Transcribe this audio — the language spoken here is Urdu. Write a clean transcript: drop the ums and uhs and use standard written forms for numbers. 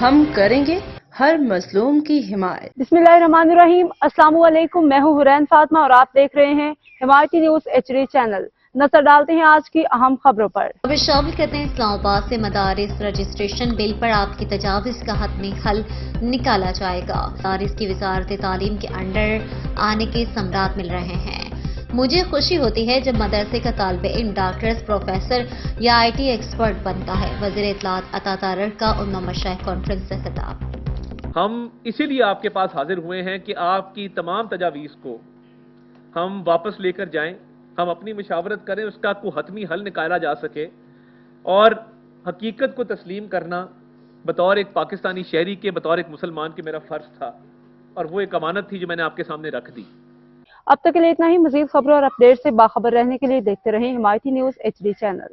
ہم کریں گے ہر مظلوم کی حمایت۔ بسم اللہ الرحمن الرحیم، السلام علیکم، میں ہوں حرین فاطمہ اور آپ دیکھ رہے ہیں حمایتی نیوز HD چینل۔ نظر ڈالتے ہیں آج کی اہم خبروں پر۔ خبر شامل کرتے ہیں اسلام آباد سے مدارس رجسٹریشن بل پر آپ کی تجاویز کا حتمی حل نکالا جائے گا۔ مدارس کی وزارت تعلیم کے انڈر آنے کے ثمرات مل رہے ہیں۔ مجھے خوشی ہوتی ہے جب مدرسے کا طالب علم ڈاکٹر، پروفیسر یا IT ایکسپرٹ بنتا ہے۔ وزیر اطلاعات عطا تارڑ کا امہ مشائخ کانفرنس سے خطاب۔ ہم اسی لیے آپ کے پاس حاضر ہوئے ہیں کہ آپ کی تمام تجاویز کو ہم واپس لے کر جائیں، ہم اپنی مشاورت کریں، اس کا کوئی حتمی حل نکالا جا سکے، اور حقیقت کو تسلیم کرنا بطور ایک پاکستانی شہری کے، بطور ایک مسلمان کے میرا فرض تھا، اور وہ ایک امانت تھی جو میں نے آپ کے سامنے رکھ دی۔ اب تک کے لیے اتنا ہی۔ مزید خبروں اور اپڈیٹ سے باخبر رہنے کے لیے دیکھتے رہیں حمایتی نیوز HD چینل۔